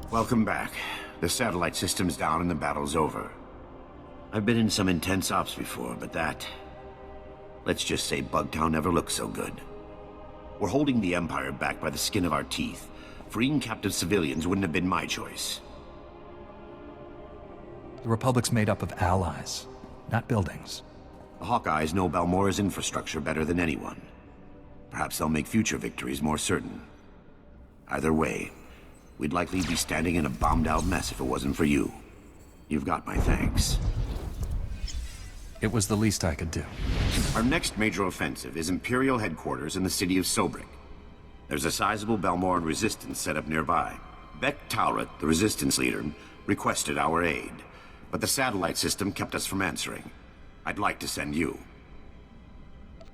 Welcome back. The satellite system's down and the battle's over. I've been in some intense ops before, but that... let's just say Bugtown never looked so good. We're holding the Empire back by the skin of our teeth. Freeing captive civilians wouldn't have been my choice. The Republic's made up of allies, not buildings. The Hawkeyes know Balmora's infrastructure better than anyone. Perhaps they'll make future victories more certain. Either way, we'd likely be standing in a bombed-out mess if it wasn't for you. You've got my thanks. It was the least I could do. Our next major offensive is Imperial headquarters in the city of Sobrik. There's a sizable Balmoran resistance set up nearby. Beck Tauret, the resistance leader, requested our aid, but the satellite system kept us from answering. I'd like to send you.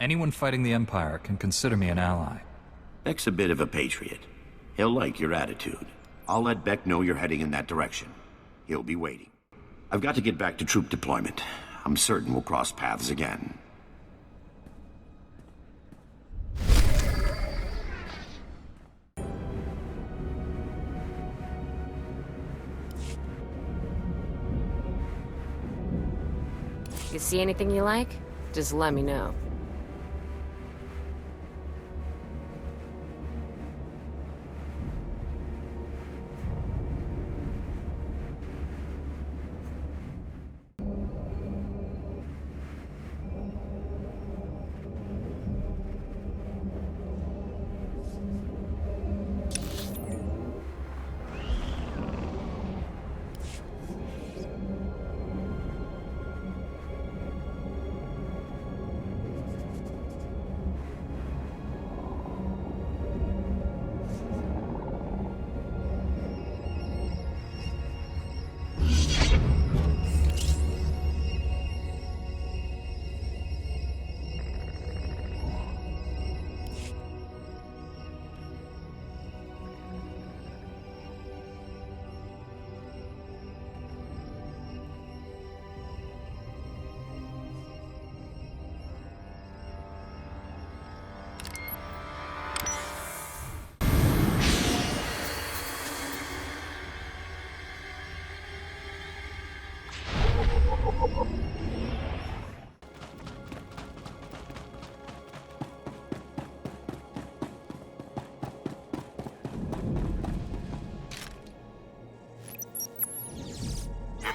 Anyone fighting the Empire can consider me an ally. Beck's a bit of a patriot. He'll like your attitude. I'll let Beck know you're heading in that direction. He'll be waiting. I've got to get back to troop deployment. I'm certain we'll cross paths again. You see anything you like? Just let me know.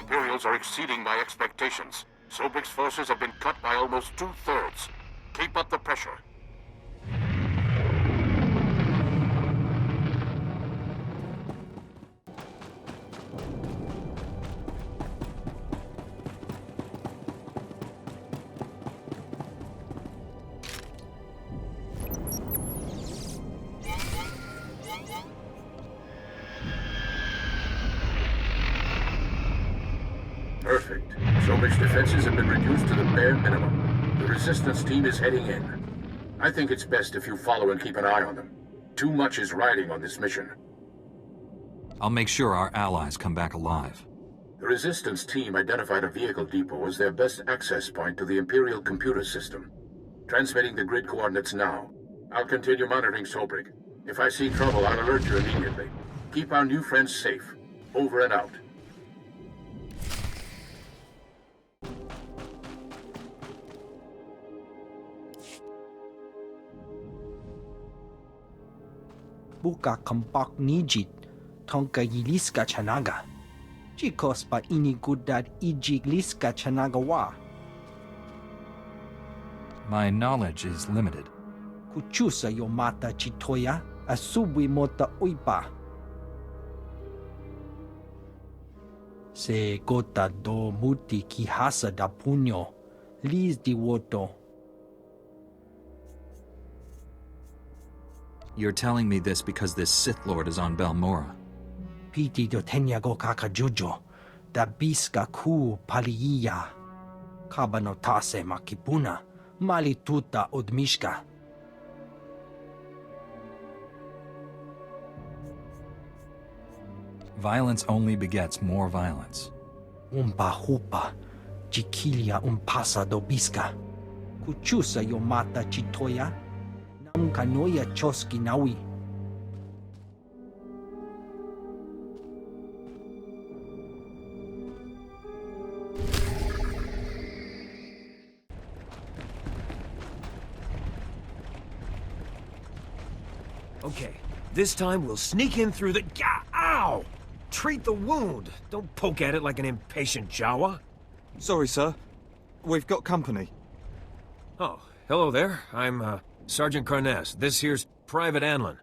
Imperials are exceeding my expectations. Sobrik's forces have been cut by almost 2/3. Keep up the pressure. Perfect. Sobrik's defenses have been reduced to the bare minimum. The resistance team is heading in. I think it's best if you follow and keep an eye on them. Too much is riding on this mission. I'll make sure our allies come back alive. The resistance team identified a vehicle depot as their best access point to the Imperial computer system. Transmitting the grid coordinates now. I'll continue monitoring Sobrik. If I see trouble, I'll alert you immediately. Keep our new friends safe. Over and out. Buka kampak nijit, tonka yiliska chanaga. Chikos pa inigudad ijigliska chanagawa. My knowledge is limited. Kuchusa yo mata chitoya, asubwi mota uipa. Se gota do muti kihasa da puño, lis di woto. You're telling me this because this Sith Lord is on Balmora. Piti do tenyago kakajujo, da biska ku paliya. Kabano tase makipuna, mali tuta odmishka. Violence only begets more violence. Umpa hupa, chikilia umpasa do biska. Kuchusa yo mata chitoya. Kanoya choski nawi. Okay, this time we'll sneak in through the... Ow! Treat the wound. Don't poke at it like an impatient Jawa. Sorry, sir. We've got company. Oh, hello there. I'm, Sergeant Carnes. This here's Private Anlin.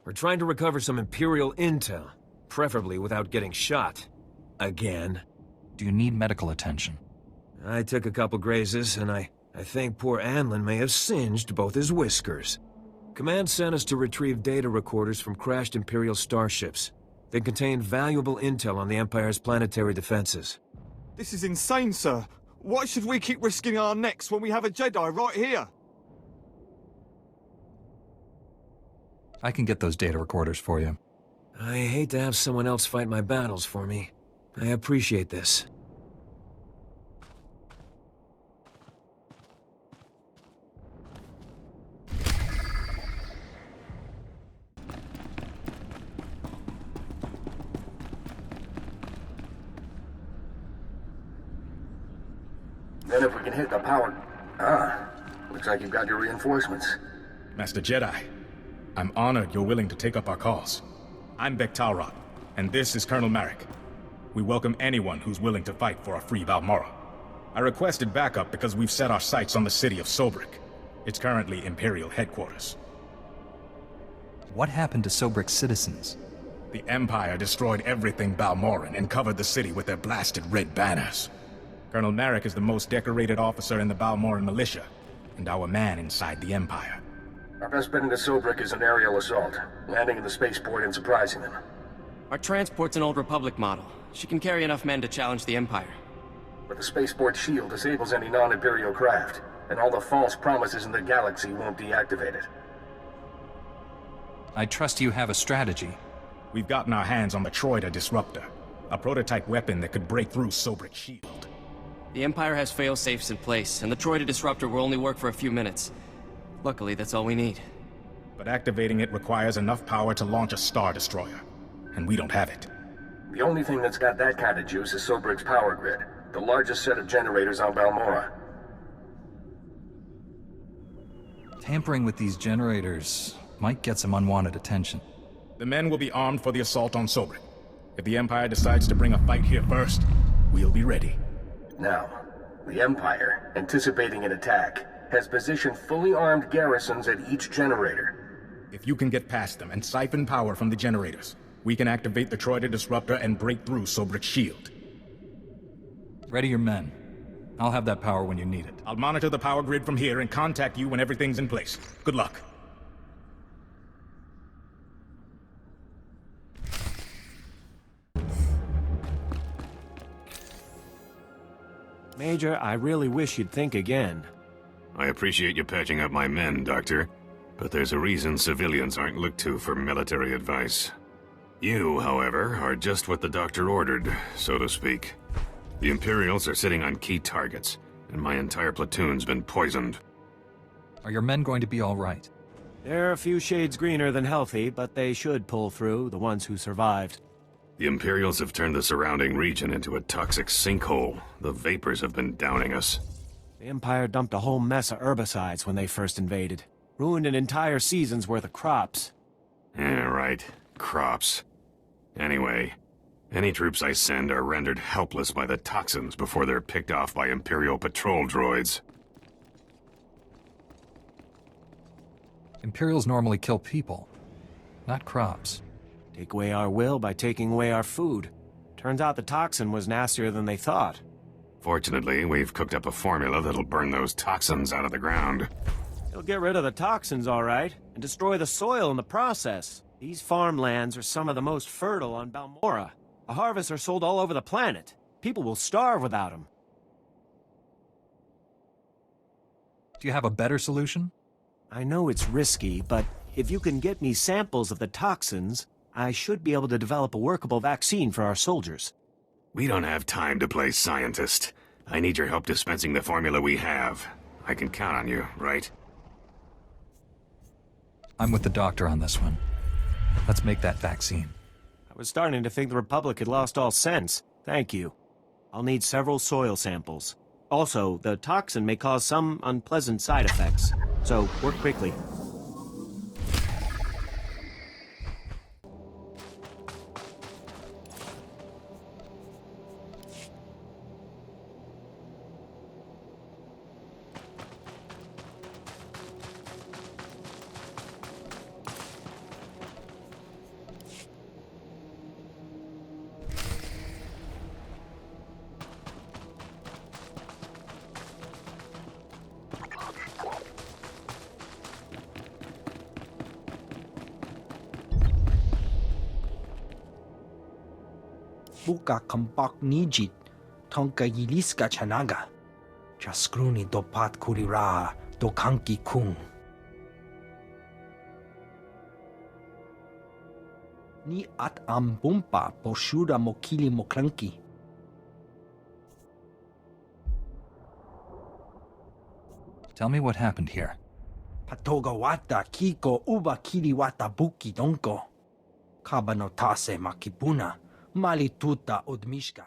We're trying to recover some Imperial intel, preferably without getting shot. Again. Do you need medical attention? I took a couple grazes, and I think poor Anlin may have singed both his whiskers. Command sent us to retrieve data recorders from crashed Imperial starships. They contain valuable intel on the Empire's planetary defenses. This is insane, sir. Why should we keep risking our necks when we have a Jedi right here? I can get those data recorders for you. I hate to have someone else fight my battles for me. I appreciate this. Then if we can hit the power... looks like you've got your reinforcements. Master Jedi, I'm honored you're willing to take up our cause. I'm Bek-Talrot, and this is Colonel Marek. We welcome anyone who's willing to fight for a free Balmorra. I requested backup because we've set our sights on the city of Sobrik. It's currently Imperial headquarters. What happened to Sobrik's citizens? The Empire destroyed everything Balmorran and covered the city with their blasted red banners. Colonel Marek is the most decorated officer in the Balmorran militia, and our man inside the Empire. Our best bet into Sobrik is an aerial assault, landing in the spaceport and surprising them. Our transport's an old Republic model. She can carry enough men to challenge the Empire. But the spaceport shield disables any non-Imperial craft, and all the false promises in the galaxy won't deactivate it. I trust you have a strategy. We've gotten our hands on the Troida Disruptor, a prototype weapon that could break through Sobrik's shield. The Empire has fail-safes in place, and the Troida Disruptor will only work for a few minutes. Luckily, that's all we need. But activating it requires enough power to launch a Star Destroyer, and we don't have it. The only thing that's got that kind of juice is Sobrik's power grid, the largest set of generators on Balmorra. Tampering with these generators might get some unwanted attention. The men will be armed for the assault on Sobrik. If the Empire decides to bring a fight here first, we'll be ready. Now, the Empire, anticipating an attack, has positioned fully armed garrisons at each generator. If you can get past them and siphon power from the generators, we can activate the Troida Disruptor and break through Sobrik's shield. Ready your men. I'll have that power when you need it. I'll monitor the power grid from here and contact you when everything's in place. Good luck. Major, I really wish you'd think again. I appreciate you patching up my men, Doctor, but there's a reason civilians aren't looked to for military advice. You, however, are just what the Doctor ordered, so to speak. The Imperials are sitting on key targets, and my entire platoon's been poisoned. Are your men going to be all right? They're a few shades greener than healthy, but they should pull through, the ones who survived. The Imperials have turned the surrounding region into a toxic sinkhole. The vapors have been downing us. The Empire dumped a whole mess of herbicides when they first invaded. Ruined an entire season's worth of crops. Yeah, right. Crops. Anyway, any troops I send are rendered helpless by the toxins before they're picked off by Imperial patrol droids. Imperials normally kill people, not crops. Take away our will by taking away our food. Turns out the toxin was nastier than they thought. Fortunately, we've cooked up a formula that'll burn those toxins out of the ground. It'll get rid of the toxins, all right, and destroy the soil in the process. These farmlands are some of the most fertile on Balmorra. The harvests are sold all over the planet. People will starve without them. Do you have a better solution? I know it's risky, but if you can get me samples of the toxins, I should be able to develop a workable vaccine for our soldiers. We don't have time to play scientist. I need your help dispensing the formula we have. I can count on you, right? I'm with the doctor on this one. Let's make that vaccine. I was starting to think the Republic had lost all sense. Thank you. I'll need several soil samples. Also, the toxin may cause some unpleasant side effects, so work quickly. Buka kampak nijit, tonka yiliska chanaga. Jaskruni dopat kurira, dokanki kung. Ni at ambumpa poshura mokili moklanki. Tell me what happened here. Patoga wata kiko uba kili wata buki donko. Kabano tase makipuna, mali tuta odmishka.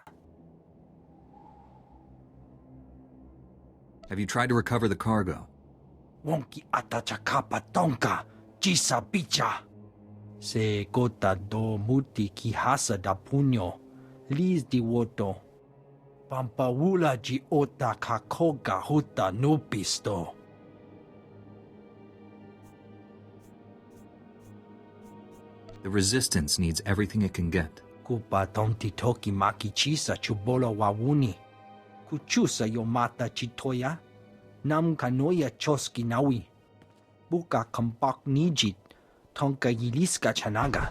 Have you tried to recover the cargo? Wonki atachakapa tonka, jisa bicha. Se gota do muti kihasa da puño, lis di woto. Pampawula ji ota kakoga huta nupisto. The Resistance needs everything it can get. Kupa tonti toki maki chisa chubolo wawuni. Kuchusa yomata chitoya. Nam kanoya choski nawi. Buka kampak nijit. Tonka yiliska chanaga.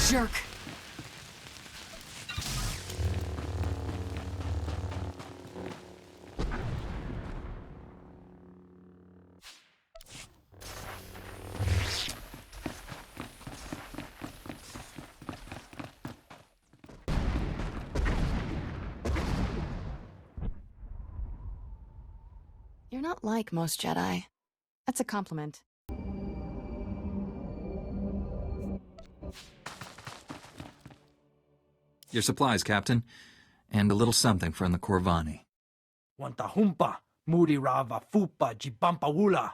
Jerk. You're not like most Jedi. That's a compliment. Your supplies, Captain. And a little something from the Corvani. Wanta humpa, muri rava fupa jibampa wula.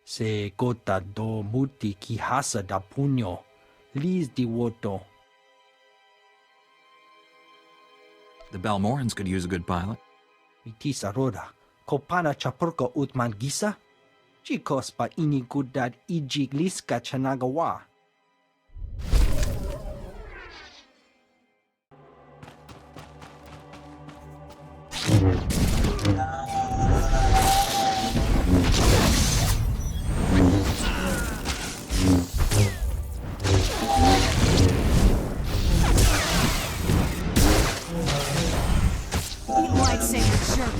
Se gota do muti kihasa da puño, lis di woto. The Balmorans could use a good pilot. Mitisa roda, kopana chapurko utman gisa? Chikos pa ini gudad ijig liska chanagawa. Lightsaber jerk.